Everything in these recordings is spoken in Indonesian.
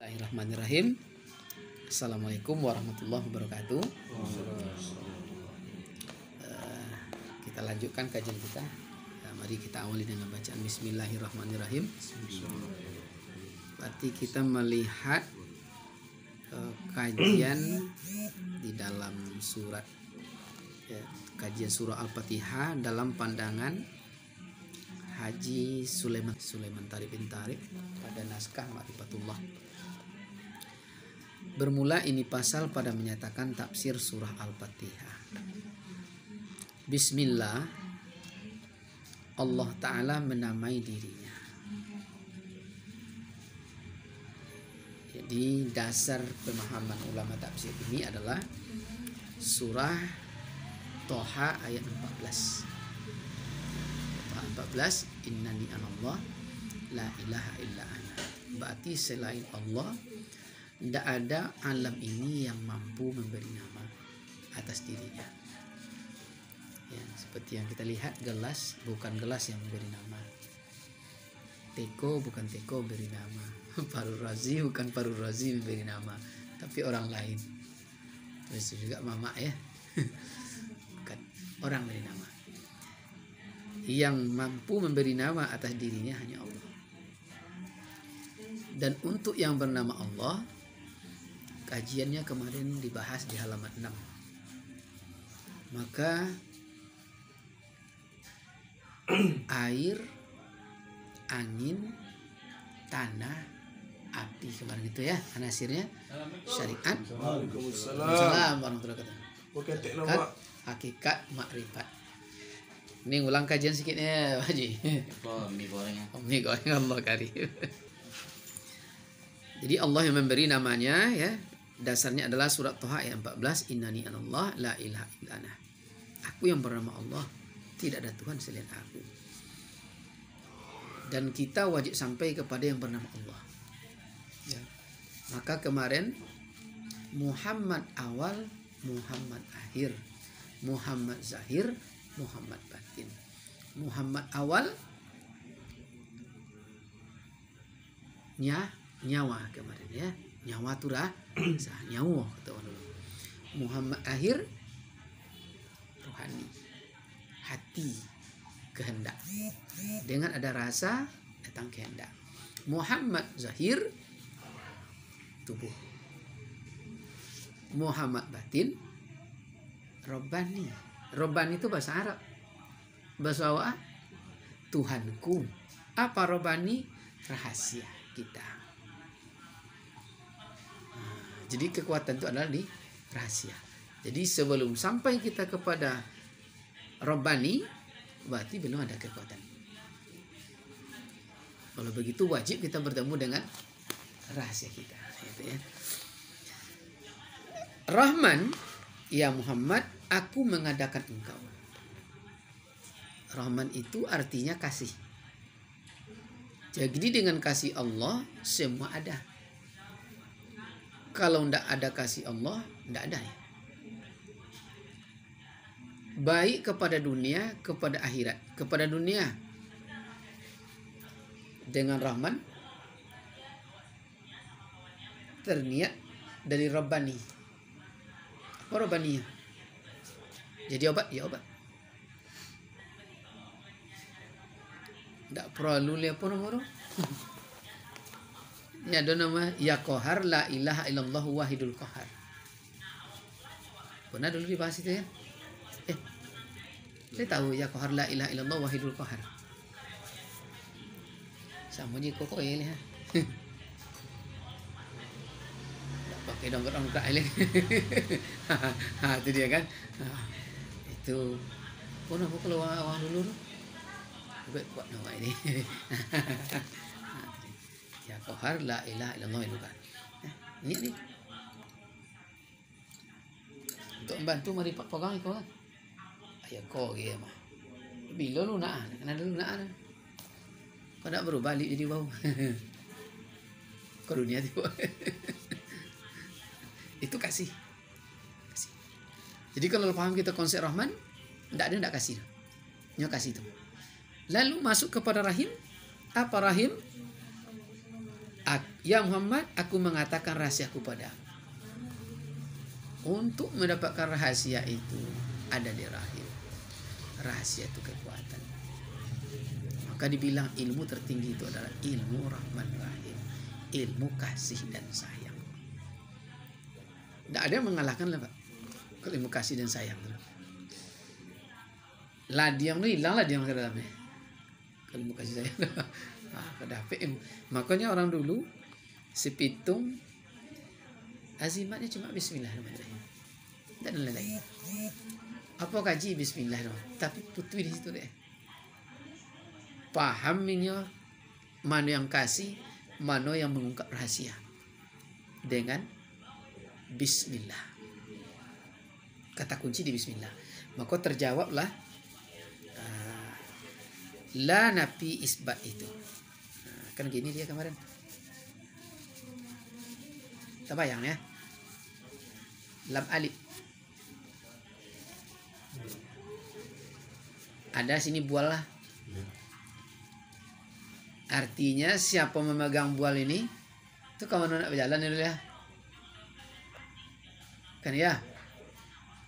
Bismillahirrahmanirrahim. Assalamualaikum warahmatullahi wabarakatuh. Kita lanjutkan kajian kita. Mari kita awali dengan bacaan Bismillahirrahmanirrahim. Berarti kita melihat kajian di dalam surat kajian surah Al-Fatihah dalam pandangan Haji Sulaiman Tarif bin Tarif pada naskah Ma'rifatullah. Bermula ini pasal pada menyatakan tafsir surah Al-Fatihah. Bismillah, Allah Ta'ala menamai dirinya. Jadi dasar pemahaman ulama tafsir ini adalah surah Toha ayat 14. Toha 14, innani anallah la ilaha illa ana. Berarti selain Allah tidak ada alam ini yang mampu memberi nama atas dirinya. Ya, seperti yang kita lihat, gelas bukan gelas yang memberi nama. Teko bukan teko memberi nama. Paru razi bukan paru razi memberi nama, tapi orang lain. Terus juga mama ya. Bukan orang memberi nama. Yang mampu memberi nama atas dirinya hanya Allah. Dan untuk yang bernama Allah, kajiannya kemarin dibahas di halaman 6. Maka air, angin, tanah, api kemarin itu ya anasirnya. Syariat. Waalaikumsalam warahmatullahi wabarakatuh. Hakikat makrifat. Ini ulang kajian sedikitnya Pak Haji. Mie goreng Allah karim. Jadi Allah yang memberi namanya ya. Dasarnya adalah surat Toha ayat 14, innani anallah la ilaha illa ana. Aku yang bernama Allah, tidak ada Tuhan selain aku. Dan kita wajib sampai kepada yang bernama Allah. Ya. Maka kemarin Muhammad awal, Muhammad akhir, Muhammad zahir, Muhammad batin. Muhammad awal nyawa kemarin ya. Nyawa turah nyawa kata orang dulu. Muhammad akhir rohani, hati, kehendak. Dengan ada rasa datang kehendak. Muhammad zahir tubuh. Muhammad batin Robbani. Robbani itu bahasa Arab. Bahasa Jawa Tuhanku. Apa Robbani? Rahasia kita. Jadi kekuatan itu adalah di rahasia. Jadi sebelum sampai kita kepada Rabbani, berarti belum ada kekuatan. Kalau begitu wajib kita bertemu dengan rahasia kita. Gitu ya. Rahman, ya Muhammad, aku mengadakan engkau. Rahman itu artinya kasih. Jadi dengan kasih Allah semua ada. Kalau tidak ada kasih Allah, tidak ada ya. Baik kepada dunia, kepada akhirat. Kepada dunia dengan Rahman terniat dari Rabbani. Apa Rabbani? Jadi obat, ya obat. Tidak perlu lihat apa nomor. Ini ada nama ya Qahar la ilaha illallah wahidul qahar. Pernah dulu dibahas itu ya? Saya tahu ya Qahar la ilaha illallah wahidul qahar. Sama je kok ya. Pakai dongkrak-dongkrak ini. Itu dia kan. Itu pernah aku keluar awal dulu. Buat nama ini. Ya Qahar la ilaha illallah itu kan. Ini nih. Untuk membantu mari pak pegang itu kan. Ayah kau gitu mah. Bila lu nak, kena dulu nak. Kau nak berubah balik jadi bau. Kau dunia tu. Itu kasih. Kasih. Jadi kalau paham kita konsep Rahman, tidak kasih. Nyo kasih itu. Lalu masuk kepada Rahim. Apa Rahim? Ya Muhammad, aku mengatakan rahasiaku padamu. Untuk mendapatkan rahasia itu ada di rahim. Rahasia itu kekuatan. Maka dibilang ilmu tertinggi itu adalah ilmu Rahman Rahim, ilmu kasih dan sayang. Tidak ada yang mengalahkan lah Pak, kalau ilmu kasih dan sayang. Ladiang itu hilang ladiang ke dalamnya. Kalau ilmu kasih sayang, makanya orang dulu sepitung azimatnya cuma Bismillahirrahmanirrahim. Tidak ada lain. Apa kaji Bismillahirrahmanirrahim, tapi putih di situ deh. Pahaminya mana yang kasih, mana yang mengungkap rahasia dengan Bismillah. Kata kunci di Bismillah. Maka terjawablah la nafi isbat itu. Kan gini dia kemarin. Kita bayang ya. Lam alif. Ada sini bual lah. Artinya siapa memegang bual ini itu kamu nak berjalan dulu ya. Kan ya.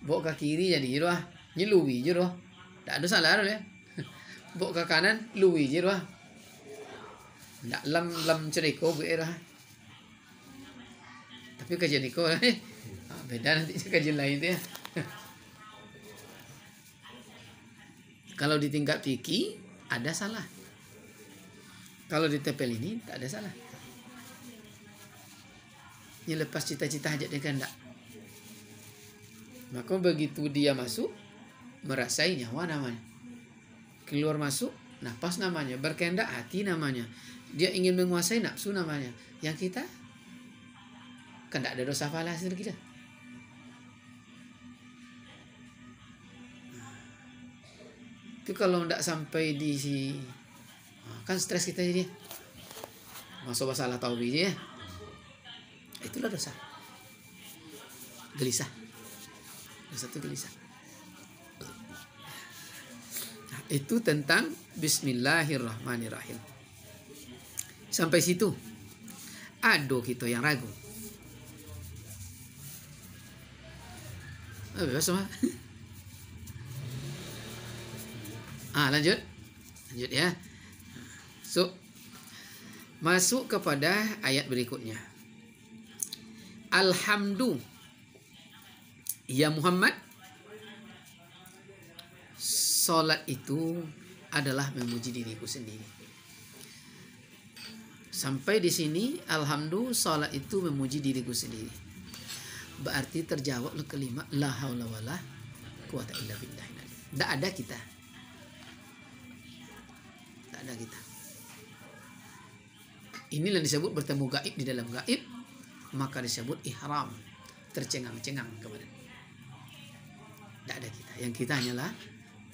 Bawa ke kiri jadi je lah. Nyelui je lah. Tak ada salah dulu ya. Bawa ke kanan lui je lah. Tak lam ceriko gue lah. Tapi kajian Niko beda nanti kajian lain tu ya. Kalau di tingkat fikih ada salah. Kalau di tepel ini tak ada salah. Ini lepas cita-cita hajat dia kehendak. Maka begitu dia masuk, merasai nyawa namanya. Keluar masuk, nafas namanya. Berkehendak hati namanya. Dia ingin menguasai nafsu namanya. Yang kita kan tak ada dosa falah sendiri kita. Itu kalau tidak sampai di si kan stres kita jadi masuk masalah tauhid ya, itulah dosa, gelisah, dosa itu gelisah. Nah, itu tentang Bismillahirrahmanirrahim. Sampai situ ada kita yang ragu. Bebas semua. Lanjut ya. So, masuk kepada ayat berikutnya. Alhamdu ya Muhammad, salat itu adalah memuji diriku sendiri. Sampai di sini alhamdu, salat itu memuji diriku sendiri. Berarti terjawablah kalimat la haula wala quwata illa billah. Tak ada kita. Tak ada kita. Inilah disebut bertemu gaib di dalam gaib, maka disebut ihram, tercengang-cengang kepada. Tidak ada kita. Yang kita hanyalah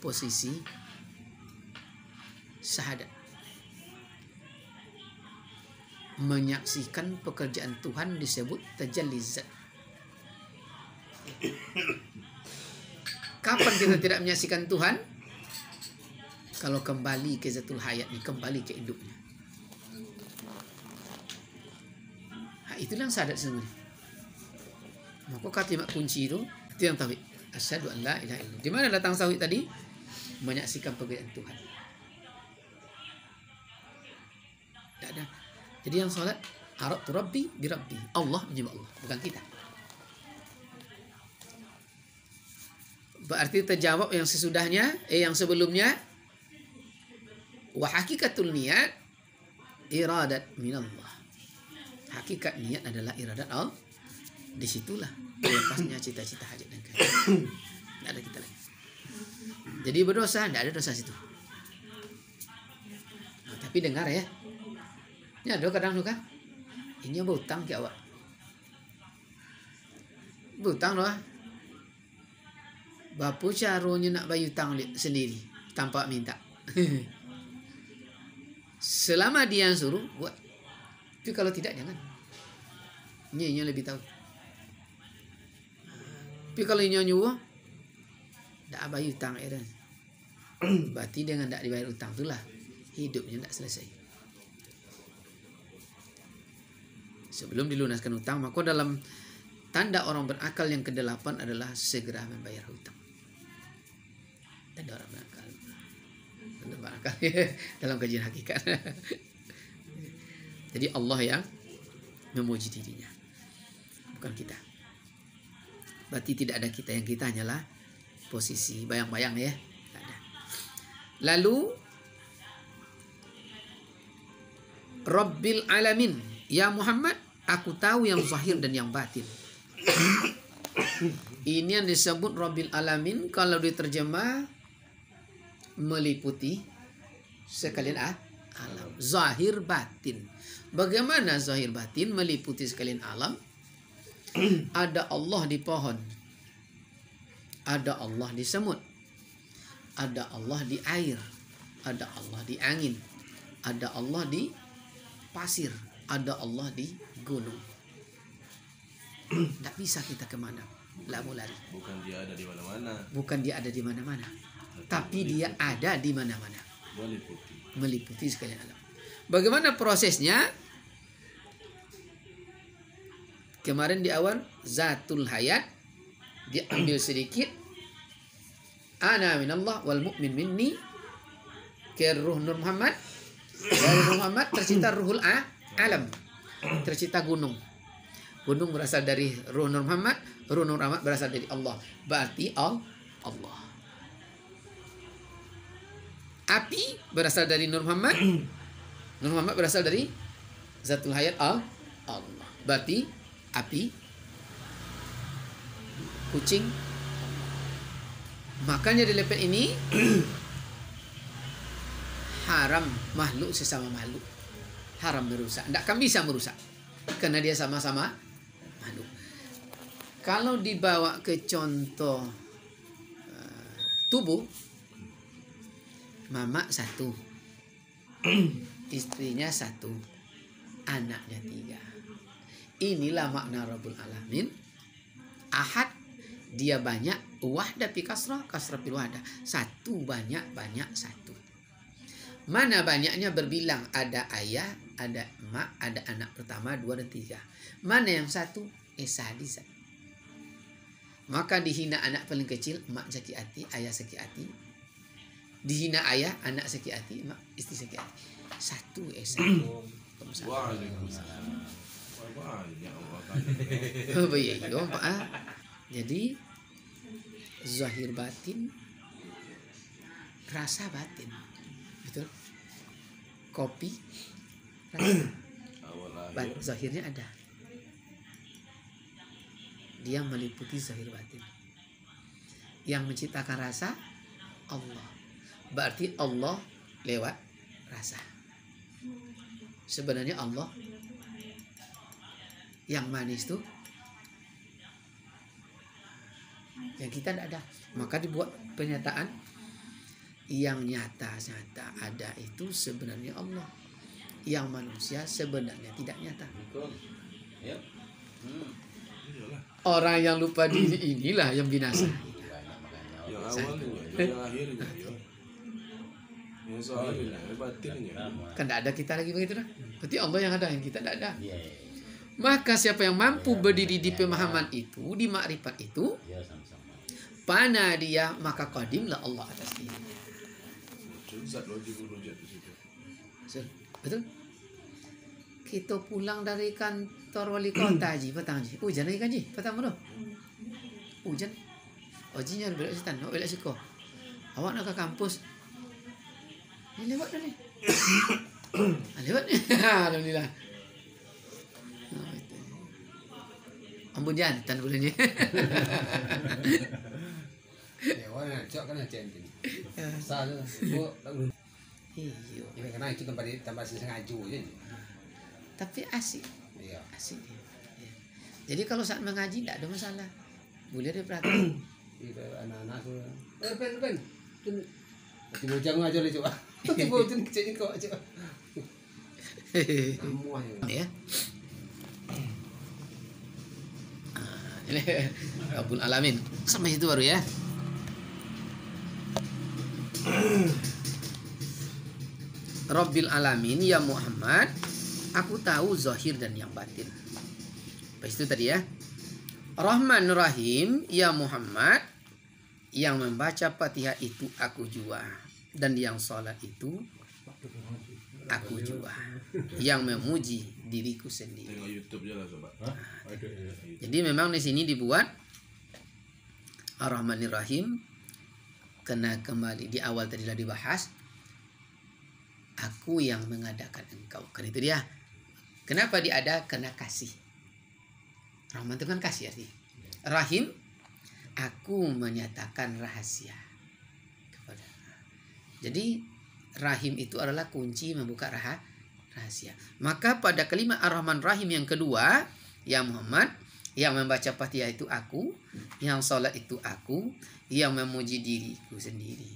posisi syahadat, menyaksikan pekerjaan Tuhan disebut tajalli zat. Kapan kita tidak menyaksikan Tuhan? Kalau kembali ke zatul hayat ni, kembali ke hidupnya. Itulah yang syahadat sebenarnya. Maka kalimat kunci itu yang tauhid. Asyhadu an la ilaha illallah. Di mana datang tauhid tadi? Menyaksikan pekerjaan Tuhan. Tidak ada. Jadi yang salat arabtu rabbi bi rabbi. Allah menyembah Allah, bukan kita. Berarti terjawab yang sesudahnya, yang sebelumnya. Wa hakikatul niat iradat minallah. Hakikat niat adalah iradat Allah. Disitulah lepasnya cita-cita hajat dan kehendak. Tidak ada kita lagi. Jadi berdosa, tidak ada dosa situ. Nah, tapi dengar ya. Ini ada kadang tu kan. Ini berhutang ke awak. Berhutang loh. Bapa caranya nak bayar hutang sendiri tanpa minta. Selama dia yang suruh buat. Tapi kalau tidak jangan. Ini lebih tahu. Tapi kalau ini nyuruh, tak bayar hutang ya. Berarti dengan tak dibayar hutang itulah hidupnya tak selesai. Sebelum dilunaskan hutang, maka dalam tanda orang berakal yang kedelapan adalah segera membayar hutang. Tanda orang berakal. Tanda berakal dalam kajian hakikat. Jadi Allah yang memuji dirinya, bukan kita. Berarti tidak ada kita, yang kita hanyalah posisi bayang-bayang ya. Tak ada. Lalu Rabbil Alamin, ya Muhammad, aku tahu yang zahir dan yang batin. Ini yang disebut Rabbil Alamin, kalau diterjemah meliputi sekalian alam, zahir batin. Bagaimana zahir batin meliputi sekalian alam? Ada Allah di pohon, ada Allah di semut, ada Allah di air, ada Allah di angin, ada Allah di pasir, ada Allah di gunung. Tidak bisa kita kemana, mau lari. Bukan dia ada di mana-mana. Bukan dia ada di mana-mana, tapi dia ada di mana-mana. Meliputi sekalian alam. Bagaimana prosesnya? Kemarin di awal zatul hayat diambil sedikit. Ana minallah wal mu'min minni. Ke ruh Nur Muhammad. Dari Nur Muhammad tercipta ruhul alam. Tercipta gunung. Gunung berasal dari ruh Nur Muhammad. Ruh Nur Muhammad berasal dari Allah. Berarti Allah. Api berasal dari Nur Muhammad. Nur Muhammad berasal dari zatul hayat Allah. Berarti api, kucing. Makanya di level ini haram makhluk sesama makhluk. Haram merusak. Tidak akan bisa merusak karena dia sama-sama makhluk. Kalau dibawa ke contoh tubuh, mama satu, istrinya satu, anaknya 3. Inilah makna Rabbul Alamin. Ahad, dia banyak. Wahdah pi kasrah, kasrah pi wahdah. Satu banyak, banyak satu. Mana banyaknya berbilang? Ada ayah, ada emak, ada anak pertama, 2 dan 3. Mana yang satu? Sadis. Maka dihina anak paling kecil, emak sakit hati, ayah sakit hati. Dihina ayah, anak sakit hati, emak, istri sakit hati. Satu Jadi zahir batin, rasa batin, betul? Kopi, rasa zahirnya ada. Dia meliputi zahir batin. Yang menciptakan rasa Allah. Berarti Allah lewat rasa. Sebenarnya Allah yang manis tuh yang kita tidak ada. Maka dibuat pernyataan yang nyata-nyata ada itu sebenarnya Allah. Yang manusia sebenarnya tidak nyata. Orang yang lupa diri inilah yang binasa. Yang awal yang akhir yang soalnya batinnya. Kan tidak ada kita lagi begitu dah. Berarti Allah yang ada, yang kita tidak ada. Maka siapa yang mampu berdiri di pemahaman itu, di makrifat itu, pana dia, maka qadimlah Allah atas dirinya. Betul? Kita pulang dari kantor wali kota Haji, petang Haji. Hujan lagi kan Haji? Petang mana? Hujan. Hajinya belok setan, belok siko. Awak nak ke kampus? Ini lewat dah ni. Lewat ni. Alhamdulillah. Ampun jantan bulannya. Warna cok kan jantan. Salah. Iyo. Ini kena itu tempat sengaja je. Tapi asik. Iya. Asik dia. Ya. Jadi kalau saat mengaji tidak ada masalah. Boleh dia perhatian. Itu anak-anak tu. Ben. Nanti bujang aja le coba. Nanti bujang kecil kau aja. Semua Ya. Ini Rabbul Alamin. Sampai situ baru ya. Rabbil Alamin, ya Muhammad, aku tahu zahir dan yang batin. Pas itu tadi ya. Rahman Rahim, ya Muhammad, yang membaca Fatihah itu aku jua, dan yang sholat itu aku jua, yang memuji diriku sendiri. Tengok YouTube je lah coba. Jadi memang di sini dibuat Ar-Rahmanir Rahim, kena kembali di awal tadi lah dibahas, aku yang mengadakan engkau. Kan itu dia. Kenapa diada? Kena kasih. Rahman itu kan kasih artinya. Rahim, aku menyatakan rahasia kepada. Jadi Rahim itu adalah kunci membuka rahasia. Maka pada kalimat Ar-Rahman Rahim yang kedua, ya Muhammad, yang membaca Fatihah itu aku, yang sholat itu aku, yang memuji diriku sendiri.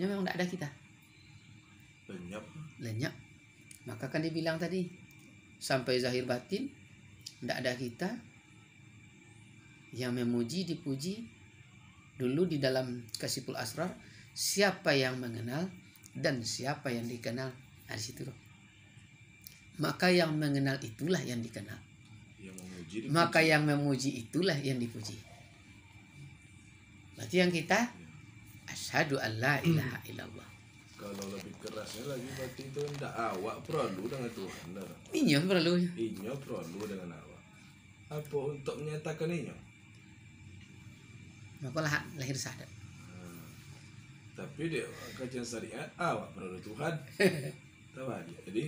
Ini memang tidak ada kita. Lenyap. Maka kan dibilang tadi, sampai zahir batin tidak ada kita. Yang memuji dipuji. Dulu di dalam Kasyiful Asrar, siapa yang mengenal dan siapa yang dikenal, di situ loh. Maka yang mengenal itulah yang dikenal. Maka yang memuji itulah yang dipuji. Berarti yang kita asyhadu an la ilaha illallah. Kalau lebih kerasnya lagi berarti itu tidak awak perlu dengan Tuhan. Inyo perlu. Inyo perlu dengan awak. Apa untuk menyatakan inyo? Maka lahir sadar. Tapi dia kajian syariat awak perlu Tuhan. Tahu dia. Jadi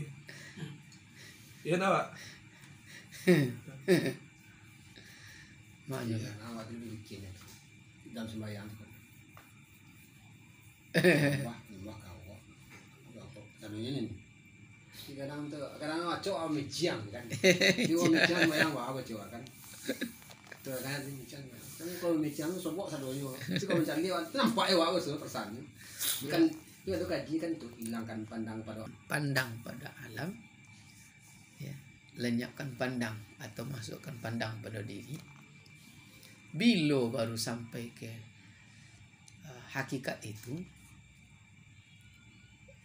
ya awak. Maknya Ya, awak itu bikin ya. Dalam sembahyang kan. Wah kau. Tapi ini kadang awak mejiang kan. Di mejiang bayang apa coba kan. Tuh kan mejiang. Kan kalau mejiang sobok sadonya. Tapi kalau mencari dia nampak ya awak persan. Bukan itu kaji kan untuk hilangkan pandang pada alam. Ya, lenyapkan pandang atau masukkan pandang pada diri. Bila baru sampai ke hakikat itu,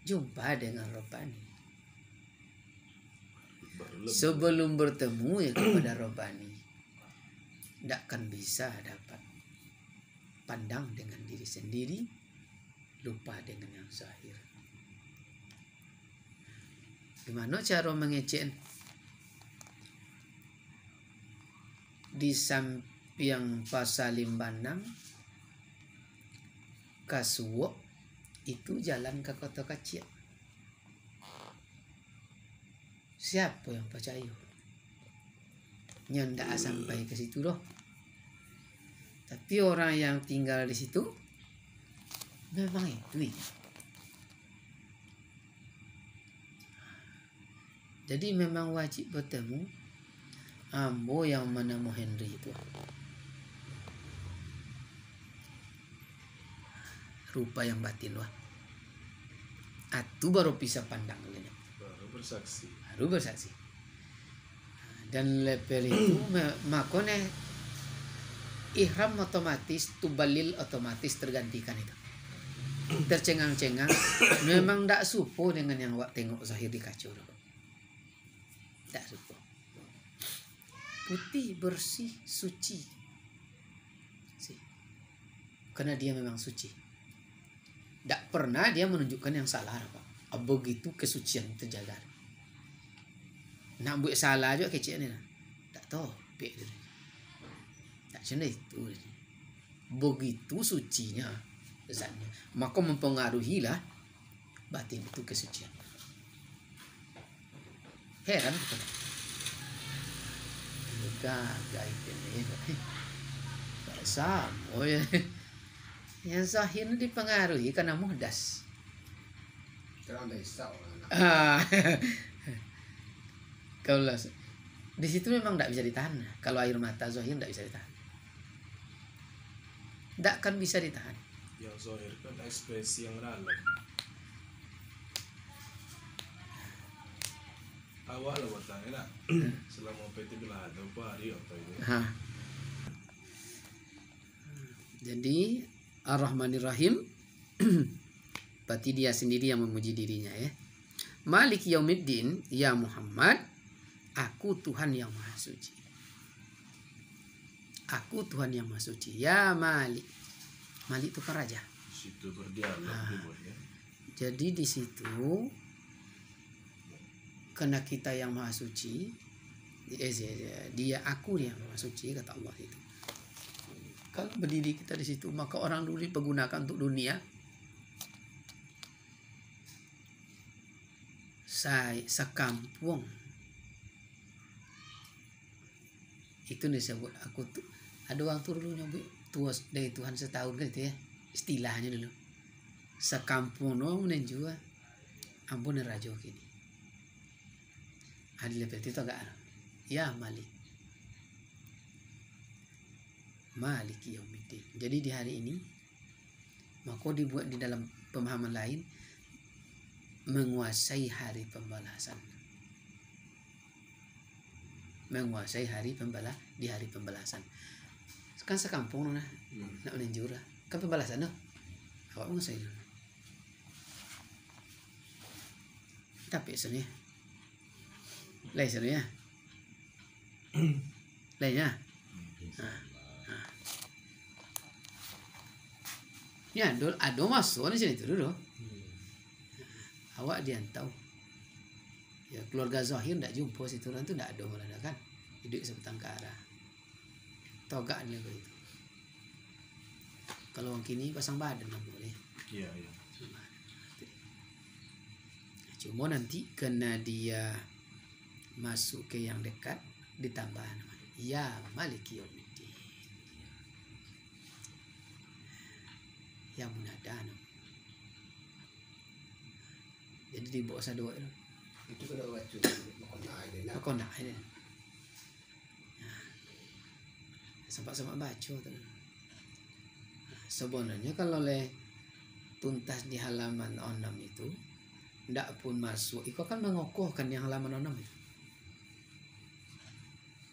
jumpa dengan Rabbani. Sebelum bertemu ya kepada Rabbani, tidak akan bisa dapat pandang dengan diri sendiri, lupa dengan yang zahir. Gimana cara mengecek? Di samping pasalim bandang kasuwo itu jalan ke kota kecil. Siapa yang percaya? Nyanda sampai ke situ loh. Tapi orang yang tinggal di situ memang itu. Jadi memang wajib bertemu ambo yang menemu Henry itu. Rupa yang batin wah. Atu baru bisa pandang lenyap. Baru bersaksi. Dan level itu makanya ihram otomatis, tubalil otomatis tergantikan itu. Tercengang-cengang memang tidak supo dengan yang wak tengok zahir di kaca. Tak supo. Putih, bersih, suci. Karena dia memang suci. Tak pernah dia menunjukkan yang salah apa. Begitu kesucian terjaga. Nak buat salah juga kecil ni. Tak tahu. Tak macam itu. Begitu sucinya zatnya. Maka mempengaruhilah batin itu kesucian. Heran kita. Gagah itu ni. Sama ya. Yang zahir dipengaruhi karena muhdas. Terang desa orang. Kalau di situ memang tidak bisa ditahan. Kalau air mata zahir tidak bisa ditahan. Tidak akan bisa ditahan. Yang zahir kan ekspresi yang dalam. Awak lah bertanya nak. Selama PT bila ada apa hari apa ini? Jadi Ar-Rahmanir Rahim berarti dia sendiri yang memuji dirinya ya. Malik Yaumiddin, ya Muhammad, Aku Tuhan yang Maha Suci. Aku Tuhan yang Maha Suci. Ya Malik. Malik itu kan raja. Situ berdialog dibuatnya. Jadi di situ karena kita yang Maha Suci, dia aku yang Maha Suci kata Allah itu. Kalau berdiri kita di situ, maka orang dulu dipergunakan untuk dunia. Saya sekampung itu disebut aku tuh. Ada orang tuh dulu nyebut tua dari Tuhan setahun kan itu ya istilahnya dulu. Sekampung no menjual ampun rajo kini. Adil itu agak ya Malik. Malik Yaumiddin. Jadi di hari ini maka dibuat di dalam pemahaman lain menguasai hari pembalasan. Menguasai hari di hari pembalasan. Kan sekampung nak menunjuk lah. Kan pembalasan no. Awak menguasai no. Tapi sebenarnya lain sebenarnya. Lainnya. Ya, ada masuk di sini itu dulu. Awak dia tahu. Ya keluarga Zahir tidak jumpa situ orang tu tidak ada malah kan. Hidup sebatang kara. Togak dia begitu. Kalau orang kini pasang badan lah boleh. Iya, iya. Cuma nanti kena dia masuk ke yang dekat ditambah namanya. Ya Maliki Yaumiddin. Ya Munadana. Jadi di bawah sadua itu. Itu kalau baca Kau nak ini. Sempat-sempat baca tu. Sebenarnya kalau oleh tuntas di halaman 6 itu ndak pun masuk. Iko kan mengokohkan yang halaman 6 itu.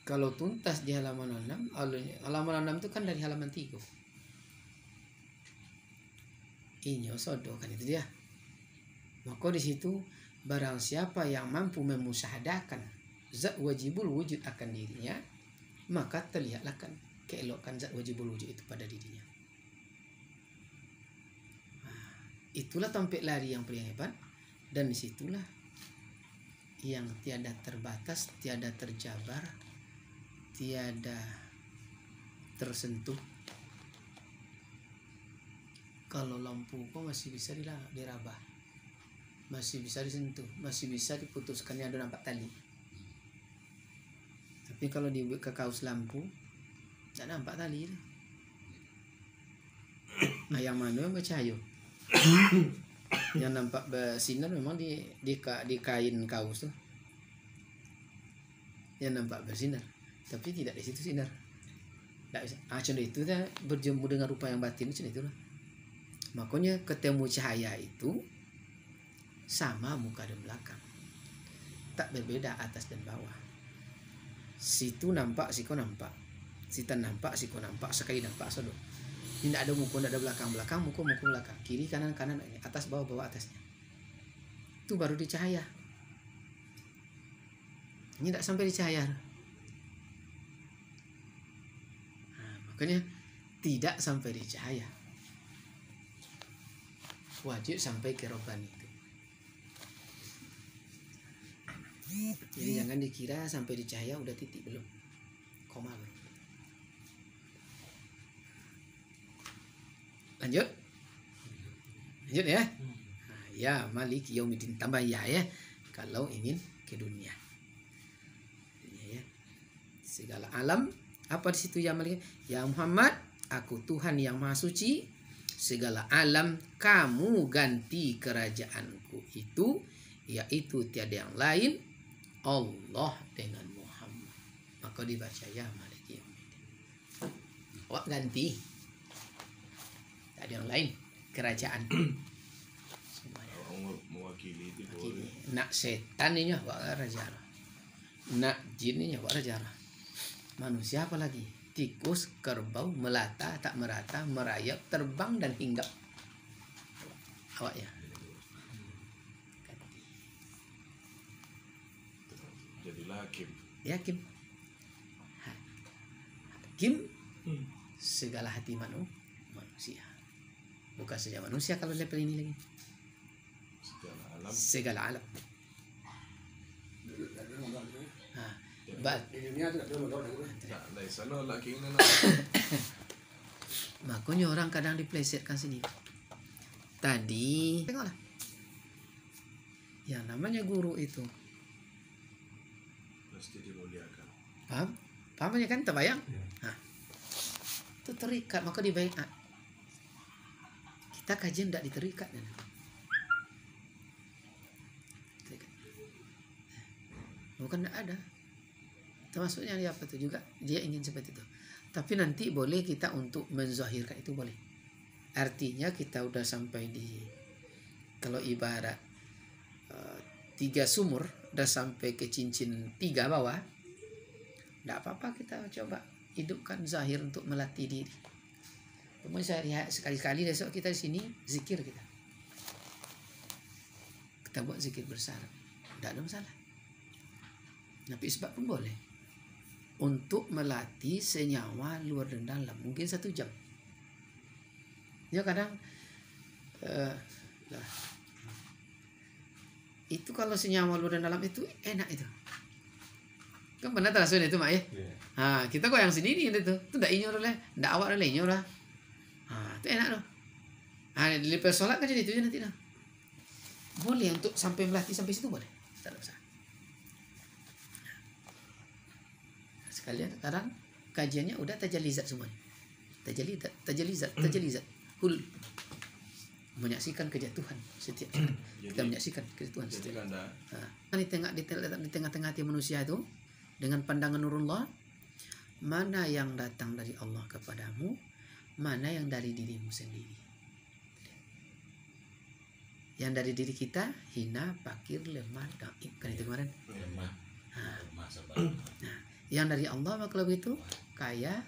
Kalau tuntas di halaman 6, halaman 6 itu kan dari halaman 3. Inyo sodo kan itu dia. Maka di situ barang siapa yang mampu memusyahadatkan zat wajibul wujud akan dirinya, maka terlihatlah kan keelokan zat wajibul wujud itu pada dirinya. Itulah tampil lari yang paling hebat, dan disitulah yang tiada terbatas, tiada terjabar, tiada tersentuh. Kalau lampu kok masih bisa dirabah, masih bisa disentuh, masih bisa diputuskan, yang ada nampak tali. Tapi kalau dibuat ke kaus lampu, tak nampak tali itu. Yang mana yang bercahaya? Yang nampak bersinar memang di kain kaus tuh. Yang nampak bersinar, tapi tidak di situ sinar. Macam itu dah berjemu dengan rupa yang batin macam itulah. Makanya ketemu cahaya itu sama muka dan belakang, tak berbeda atas dan bawah. Situ nampak, siko nampak, sitan nampak, siko nampak, sekali nampak sodo. Tidak ada muka, tidak ada belakang, muka belakang, kiri kanan, atas bawah atasnya. Itu baru di cahaya. Ini tidak sampai di cahaya. Makanya tidak sampai di cahaya. Wajib sampai ke Rabbani itu. Jadi jangan dikira sampai di cahaya udah titik, belum, koma belum. Lanjut ya. Ya Malik Yaumiddin, tambah ya kalau ingin ke dunia. Ya. Segala alam apa di situ ya Malik? Ya Muhammad, aku Tuhan yang Maha Suci. Segala alam kamu ganti kerajaanku itu, yaitu tiada yang lain Allah dengan Muhammad. Maka dibaca ya Malik Yaumiddin. Awak ganti, tak ada yang lain kerajaan. Mewakili itu. Nak setan ini awak raja, nak jin ini awak raja. Manusia apa lagi? Tikus, kerbau, melata, tak merata, merayap, terbang dan hinggap. Awak ya. Jadilah Al-Hakim. Ya Hakim. Hakim Hmm. segala hati manusia. Bukan saja manusia kalau level ini lagi. Segala alam. Segala alam. Nah, Di dunia itu ada modal gitu. Tak laisa lo laki ini. makanya orang kadang diplesetkan sini. Tadi tengoklah. Yang namanya guru itu. Pasti dimuliakan. Paham? Pahamnya kan terbayang? Ya. Nah, itu terikat maka dibayar. Kita kajian tidak diterikat. Terikat. Bukan tidak ada. Termasuknya dia apa itu juga dia ingin seperti itu. Tapi nanti boleh kita untuk menzahirkan itu boleh. Artinya kita udah sampai di kalau ibarat 3 sumur udah sampai ke cincin 3 bawah. Tidak apa-apa kita coba hidupkan zahir untuk melatih diri. Kemudian saya lihat sekali-kali besok kita di sini zikir kita. Kita buat zikir bersama. Tidak ada masalah. Tapi isbat pun boleh. Untuk melatih senyawa luar dan dalam. Mungkin 1 jam. Ya kadang itu kalau senyawa luar dan dalam itu enak itu. Kan pernah terasa itu mak ya. Nah, kita kok yang sendiri itu. Itu tidak inyor lah. Tidak awak lah inyor lah. Nah, itu enak loh. Nah, lepas sholat kan jadi itu nanti dah. Boleh untuk sampai melatih sampai situ boleh. Tak ada masalah. Sekalian sekarang kajiannya udah tajalizat semuanya. Tajalizat. Hul. Menyaksikan kejatuhan setiap saat. Kita menyaksikan kejatuhan setiap. Nah, di tengah-tengah hati manusia itu dengan pandangan nurullah, mana yang datang dari Allah kepadamu, mana yang dari dirimu sendiri. Yang dari diri kita hina, fakir, lemah, daif. Kan itu kemarin. Lemah. Nah, yang dari Allah maka lebih itu kaya,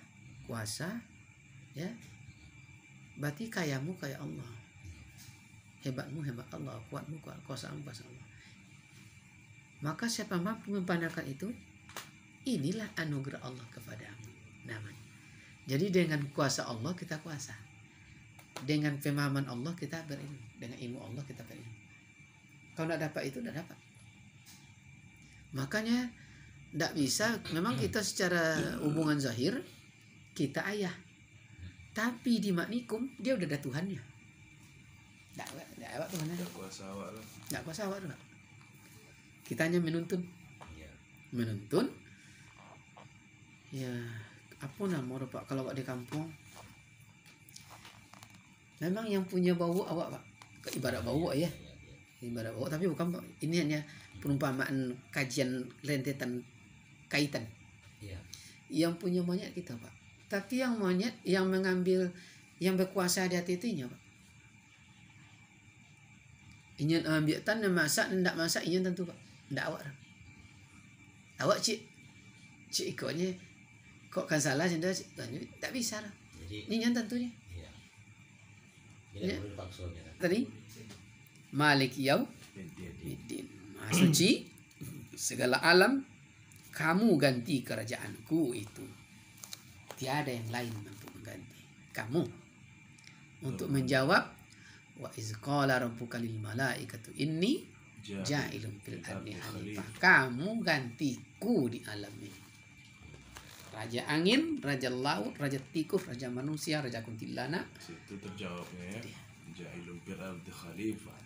kuasa, ya. Berarti kayamu kaya Allah. Hebatmu hebat Allah, kuatmu kuasamu kuasa Allah. Maka siapa mampu memandangkan itu, inilah anugerah Allah kepadamu namanya. Jadi dengan kuasa Allah kita kuasa. Dengan pemahaman Allah kita berilmu. Dengan ilmu Allah kita berilmu. Kalau tidak dapat itu, tidak dapat. Makanya tidak bisa. Memang kita secara hubungan zahir kita ayah. Tapi di maknikum dia udah ada Tuhannya. Tidak awak Tuhan ada. Kuasa awak lah. Tidak kuasa awak juga. Kita hanya menuntun. Menuntun. Ya, apa nama Pak kalau awak di kampung? Memang yang punya bau awak Pak. Ibarat bau ya. Ibarat bau tapi bukan Pak. Ini hanya perumpamaan kajian rentetan kaitan. Yang punya monyet kita Pak. Tapi yang monyet yang mengambil yang berkuasa di hati itunya Pak. Ingin ambil tanah masak dan tidak masak ingin tentu Pak. Tidak awak. Awak cik ikutnya kok kan salah sendiri tak bisa lah. Ini yang tentunya. Ya. Tadi Malik Yaumiddin. Maha suci segala alam, kamu ganti kerajaanku itu. Tiada yang lain mampu mengganti kamu. Untuk menjawab wa iz qala rabbuka lil malaikatu inni ja'ilun fil ardi khalifah. Kamu gantiku di alam ini. Raja angin, raja laut, raja tikus, raja manusia, raja kuntilanak. Situ terjawabnya ya. Ja'ilun fil ardi khalifah.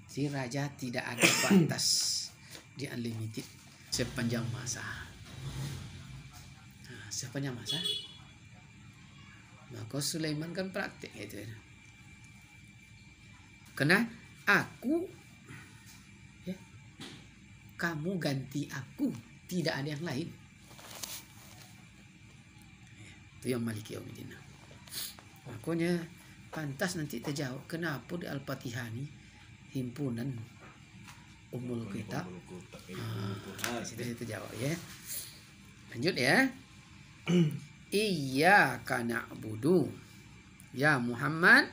Si raja tidak ada batas, dia unlimited sepanjang masa. Nah, sepanjang masa. Maka Sulaiman kan praktik itu. Karena aku, ya, kamu ganti aku, tidak ada yang lain. Itu yang Maliki Yaumiddin. Makanya pantas nanti terjawab kenapa di Al-Fatihah ini himpunan Ummul Kitab. Itu terjawab ya. Lanjut ya. Iyyaka na'budu. Ya Muhammad,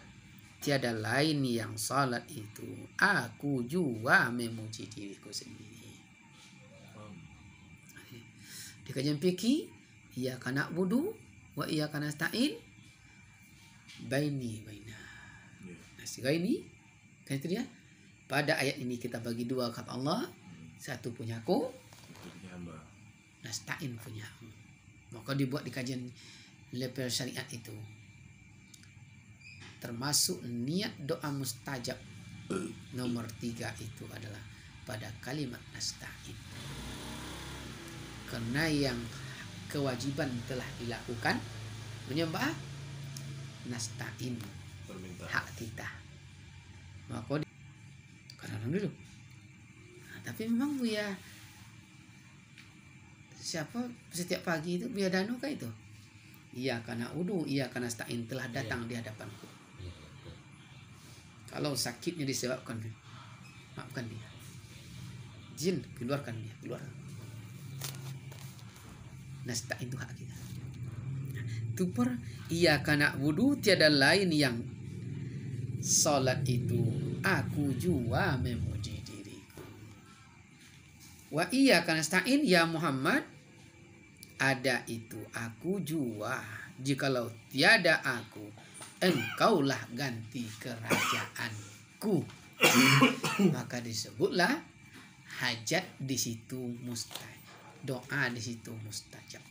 tiada lain yang salat itu, aku jua memuji diriku sendiri. Di kajian fikih, iyyaka na'budu wa iyyaka nasta'in, baini baina. Nasigaini, kan itu dia. Pada ayat ini kita bagi dua kata Allah, satu punyaku, nasta'in punyaku. Maka dibuat di kajian level syariat itu, termasuk niat doa mustajab nomor 3 itu adalah pada kalimat nasta'in. Karena yang kewajiban telah dilakukan, menyembah, nasta'in, hak kita. Maka kadang dulu. Nah, tapi memang Buya siapa setiap pagi itu Buya Danu kah itu? Iya karena udu, iya karena nasta'in telah datang di hadapanku. Kalau sakitnya disebabkan, maafkan dia. Jin, keluarkan dia, keluarkan. Nasta'in itu hak kita. Tupur iyyaka na'budu, tiada lain yang salat itu, aku jua memuji diriku. Wa iyyaka nasta'in, ya Muhammad, ada itu aku jua. Jikalau tiada aku, engkaulah ganti kerajaanku. Maka disebutlah hajat di situ mustajab, doa di situ mustajab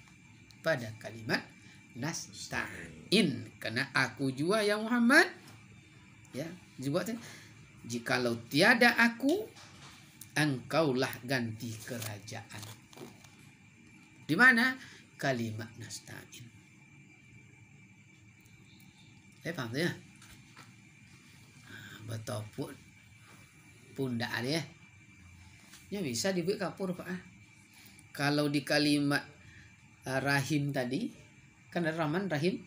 pada kalimat nasta'in, karena aku jua ya Muhammad, ya juga jikalau tiada aku, engkaulah ganti kerajaanku. Di mana kalimat nasta'in? Paham tu ya? Betul pundak dia. Ya bisa dibuat kapur Pak. Kalau di kalimat rahim tadi kan ada Rahman Rahim.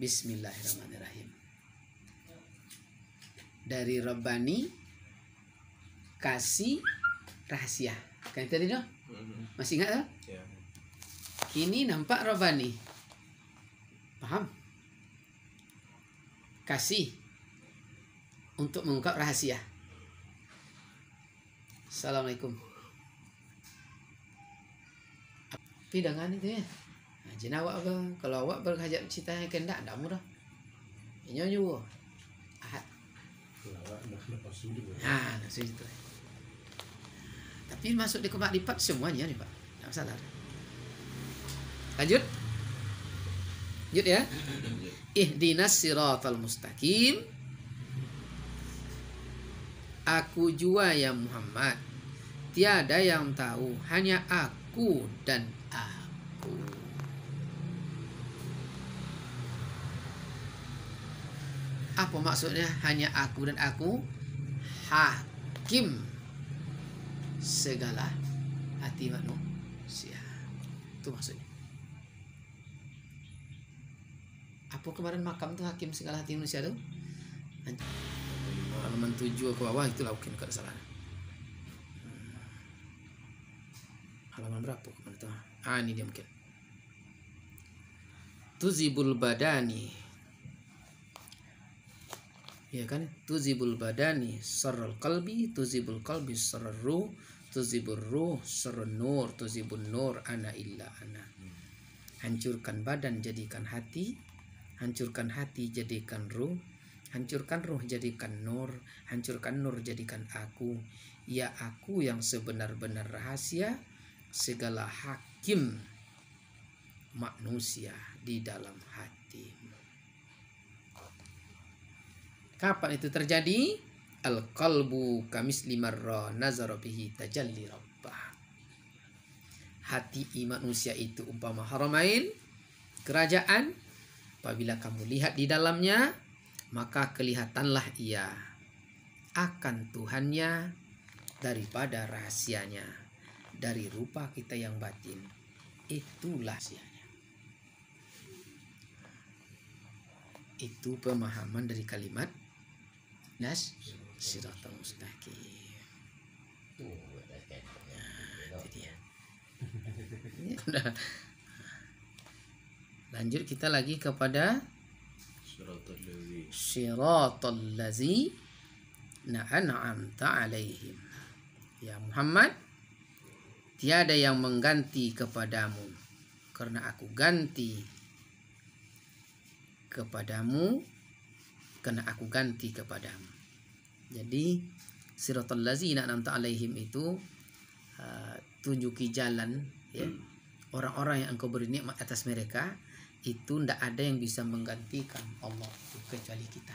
Bismillahirrahmanirrahim. Dari Rabbani, kasih, rahasia. Kan tadi dah? Masih ingat tak? Ya. Ini nampak Rabbani. Paham? Kasih untuk mengungkap rahasia. Assalamualaikum. Pidangan itu ya. Nah, jen awak apa? Kalau awak berhajat cita yang kendak, tak mudah. Ini juga. Ahad. Nah, itu. Tapi masuk di kemak lipat semuanya nih Pak. Tak masalah. Lanjut. Lanjut ya. Ihdinas siratal mustaqim. Aku jua ya Muhammad. Tiada yang tahu, hanya aku dan aku. Apa maksudnya hanya aku dan aku? Hakim segala hati manusia. Itu maksudnya. Apa kemarin makam tuh hakim segala hati manusia tuh? Halaman 7 ke bawah itu laukin ke kesalahan. Halaman berapa kemarin tuh? Ini dia mungkin. Tuzibul badani. Ya kan? Tuzibul badani sarral qalbi, tuzibul qalbi sarral ruh, tuzibul ruh sarral nur, tuzibul nur ana illa ana. Hancurkan badan jadikan hati, hancurkan hati jadikan ruh, hancurkan ruh jadikan nur, hancurkan nur jadikan aku. Ya aku yang sebenar-benar rahasia, segala hakim manusia di dalam hatimu. Kapan itu terjadi? Al-qalbu kamisli marra nazara bihi tajalli rabbah. Hati manusia itu umpama haramain, kerajaan. Apabila kamu lihat di dalamnya, maka kelihatanlah ia akan Tuhannya daripada rahasianya, dari rupa kita yang batin. Itulah rahasianya. Itu pemahaman dari kalimat nas siratal mustaqim. Nah, itu dia. Lanjut kita lagi kepada Siratal ladzina an'amta alaihim. Ya Muhammad, tiada yang mengganti kepadamu, karena aku ganti kepadamu, karena aku ganti kepadamu. Jadi siratal ladzina an'amta alaihim itu tunjuki jalan, ya, orang-orang yang engkau beri nikmat atas mereka. Itu tidak ada yang bisa menggantikan Allah kecuali kita.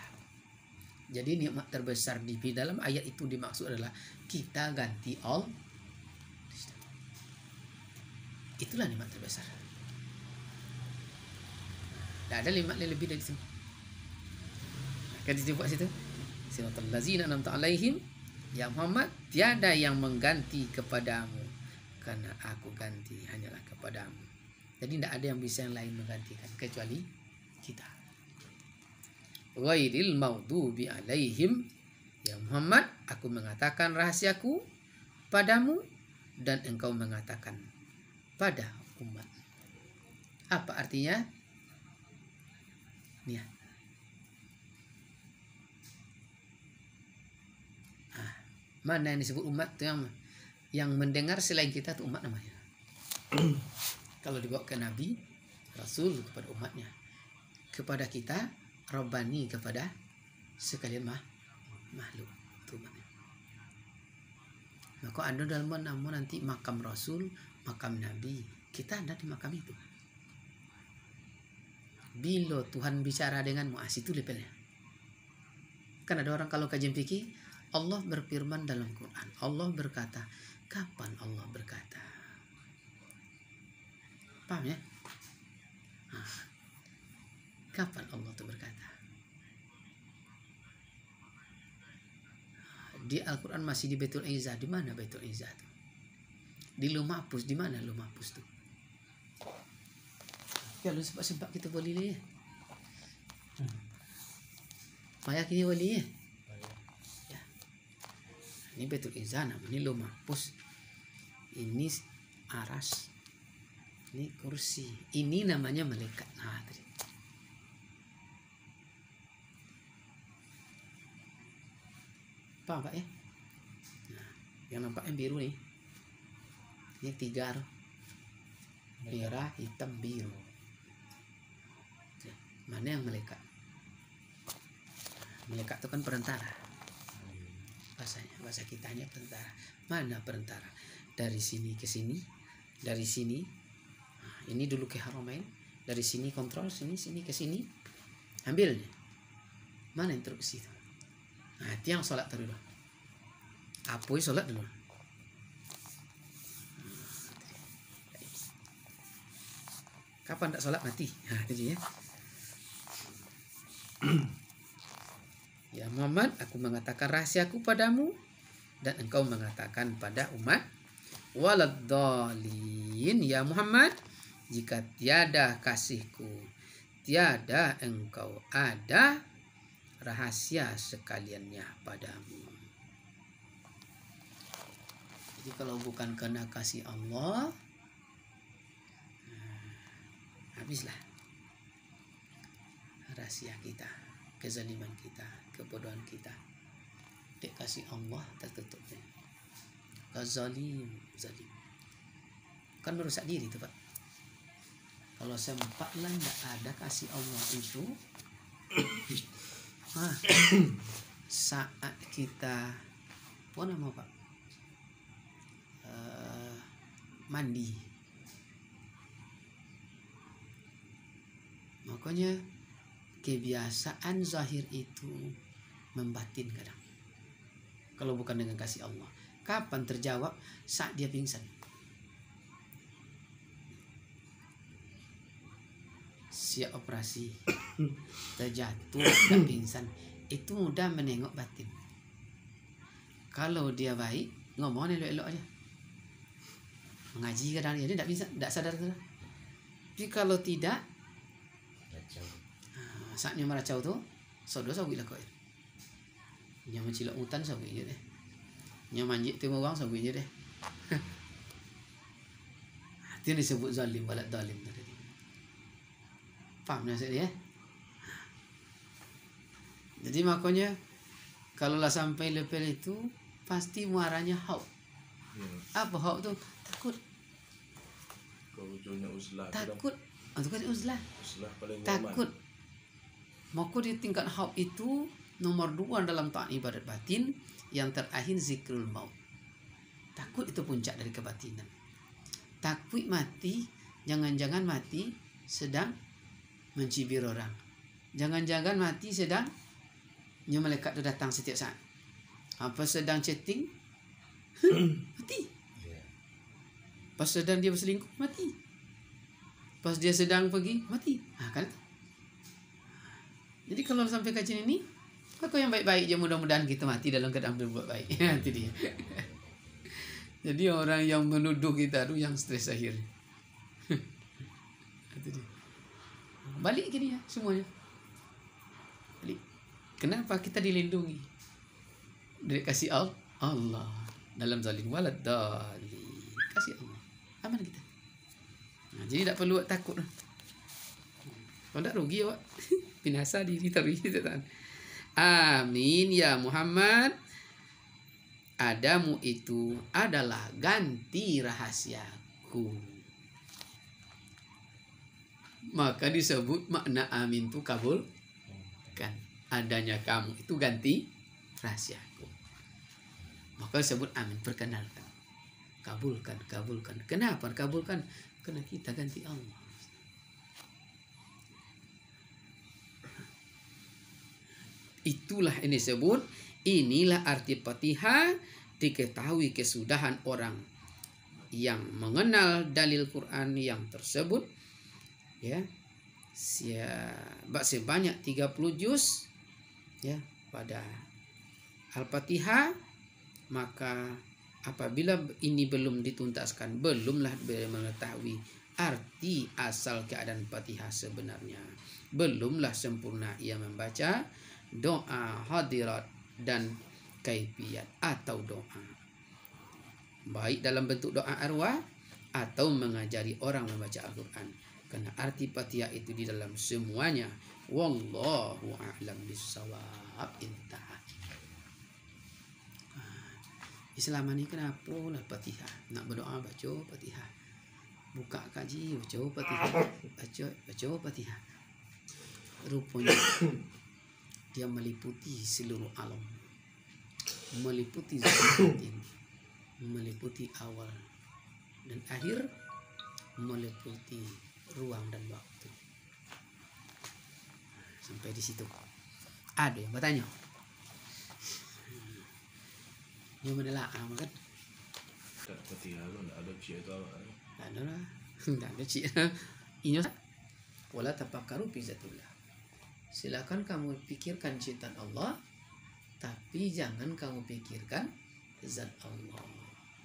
Jadi nikmat terbesar di dalam ayat itu dimaksud adalah kita ganti Allah. Itulah nikmat terbesar. Tidak ada nikmat lebih dari itu. Kan disebut situ, siratal ladzina an'amta alaihim, ya Muhammad, tiada yang mengganti kepadamu, karena aku ganti hanyalah kepadamu. Jadi tidak ada yang bisa yang lain menggantikan kecuali kita. Ghairil maghdubi alaihim, ya Muhammad, aku mengatakan rahasiaku padamu dan engkau mengatakan pada umat. Apa artinya? Nih. Mana yang disebut umat itu yang mendengar selain kita itu umat namanya. Kalau dibawa ke Nabi, Rasul kepada umatnya, kepada kita, Rabbani kepada sekalian makhluk. Itu umatnya. Maka ada dalam nama nanti makam Rasul, makam Nabi, kita ada di makam itu. Bila Tuhan bicara denganmu, itu levelnya. Kan ada orang kalau kajian fikih, Allah berfirman dalam Quran, Allah berkata. Kapan Allah berkata? Paham ya? Kapan Allah itu berkata? Di Al-Quran masih di Baitul Izzah. Di mana Baitul Izzah itu? Di Lauh Mahfuz. Di mana Lauh Mahfuz itu? Kalau sempat kita boleh lihat. Maya kini boleh ya? Ya. Ini Baitul Izzah namanya, ini Lauh Mahfuz. Ini aras. Ini kursi. Ini namanya malaikat. Nah, tadi. Paham Pak ya? Nah, yang nampaknya biru nih. Ini 3. Merah, hitam, biru. Mana yang malaikat? Malaikat itu kan perantara. Bahasanya, bahasa kitanya perantara. Mana perantara? Dari sini ke sini, dari sini. Ini dulu ke Haramain, dari sini kontrol, sini ke sini, ambilnya. Mana instruksi itu? Nah, itu yang sholat dulu. Apoi sholat dulu. Kapan tak sholat mati? Nah, itu ya. Ya Muhammad, aku mengatakan rahasiaku padamu dan engkau mengatakan pada umat. Waladdallin, ya Muhammad, jika tiada kasihku, tiada engkau ada rahasia sekaliannya padamu. Jadi kalau bukan karena kasih Allah, habislah rahasia kita, kezaliman kita, kebodohan kita. Dek kasih Allah tertutupnya. Zalim. Kan merusak diri itu Pak. Kalau sempatlah tidak ada kasih Allah itu, saat kita apa nama Pak, mandi, makanya kebiasaan zahir itu membatin kadang. Kalau bukan dengan kasih Allah, kapan terjawab? Saat dia pingsan. Siap operasi, terjatuh dan pingsan, itu mudah menengok batin. Kalau dia baik, ngomong elok-elok aja, mengaji kadang dia tidak bisa, tidak sadar. Tapi kalau tidak, saatnya meracau tuh, sodo sawi lah kau. Nya mencilok hutan sawi aja deh, nya manjik temu orang sawi aja deh. Itu yang disebut zalim, walad dalim tadi. Paham maksud dia? Jadi makanya kalau lah sampai level itu pasti muaranya hauk. Ya. Apa hauk tuh? Takut. Kalau ujungnya uzlah. Takut. Itu kan uzlah. Uzlah paling Takut. Maka di tingkat hauk itu nomor 2 dalam taat ibadat batin, yang terakhir zikrul maut. Takut itu puncak dari kebatinan. Takut mati, jangan-jangan mati sedang mencibir orang. Jangan-jangan mati sedang malaikat itu datang setiap saat. Apa sedang chatting? Mati. Pas sedang dia berselingkuh, mati. Pas dia sedang pergi, mati. Kan? Jadi kalau sampai kajian ini, aku yang baik-baik je, mudah-mudahan kita mati dalam keadaan berbuat baik. Itu dia. Jadi orang yang menuduh kita tu yang stres akhir. Itu dia. Balik ke dia semuanya. Balik. Kenapa kita dilindungi dari kasih Allah dalam zalim walad dalil. Kasih Allah. Aman kita. Nah, jadi tak perlu takut. Kalau tak rugi awak. Binasa diri tapi kita tak. Amin ya Muhammad. Adamu itu adalah ganti rahasiaku. Maka disebut makna amin itu kabul kan. Adanya kamu itu ganti rahasiaku. Maka disebut amin, perkenalkan. Kabulkan, kabulkan. Kenapa kabulkan? Karena kita ganti Allah. Itulah ini disebut, inilah arti Fatihah, diketahui kesudahan orang yang mengenal dalil Quran yang tersebut, ya, sebanyak 30 juz, ya, pada Al-Fatihah. Maka apabila ini belum dituntaskan, belumlah mengetahui arti asal keadaan Fatihah sebenarnya, belumlah sempurna ia membaca doa hadirat dan kaifiat atau doa, baik dalam bentuk doa arwah atau mengajari orang membaca Al-Quran. Karena arti Fatihah itu di dalam semuanya. Wallahu a'lam bissawab. Intah. Islam ini kenapa lah Fatihah? Nak berdoa baca Fatihah, buka kaji baca Fatihah, baca Fatihah. Rupanya dia meliputi seluruh alam, meliputi zahir, meliputi awal dan akhir, meliputi ruang dan waktu. Sampai di situ. Ada yang bertanya. Yang menelaah kan? Tak Fatihah tu tak ada cik tu apa? Tak ada lah. Tak ada cik. Ini wala tafakkaru fi zatillah. Silakan kamu pikirkan ciptaan Allah, tapi jangan kamu pikirkan zat Allah.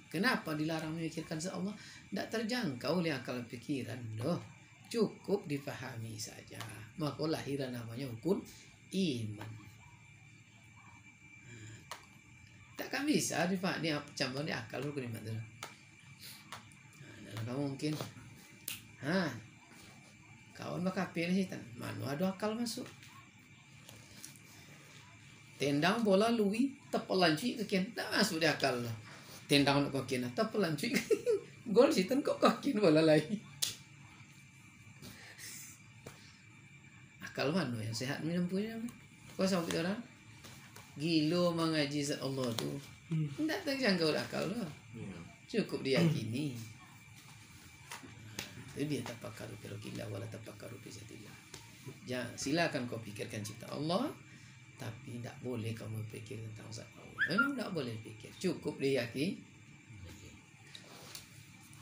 Kenapa dilarang memikirkan zat Allah? Tidak terjangkau oleh akal pikiran. Doh, cukup dipahami saja. Maka lahiran namanya hukum iman. Takkan bisa dipahami campur di akal hukum iman itu. Nah, kamu mungkin, kawan bakapir sih, mana ada akal masuk. Tendang bola lui tepelan cuy ke kian, tak masuk di akal lah. Tendang nak kian, tepelan cuy, gol sih kok kian bola lain. Akal mana yang sehat minum punya? Kau sampai orang gilo mengaji zat Allah tu, tidak terjangkau akal lah. Cukup diyakini. Itu dia tafakkaru fi khalqillah wala tafakkaru fi zatillah. Jangan, silakan kau pikirkan cipta Allah, tapi tidak boleh kamu fikir tentang zat Allah. Memang tidak boleh fikir. Cukup diyakini.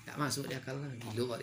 Tak masuk di akal lah. Gila.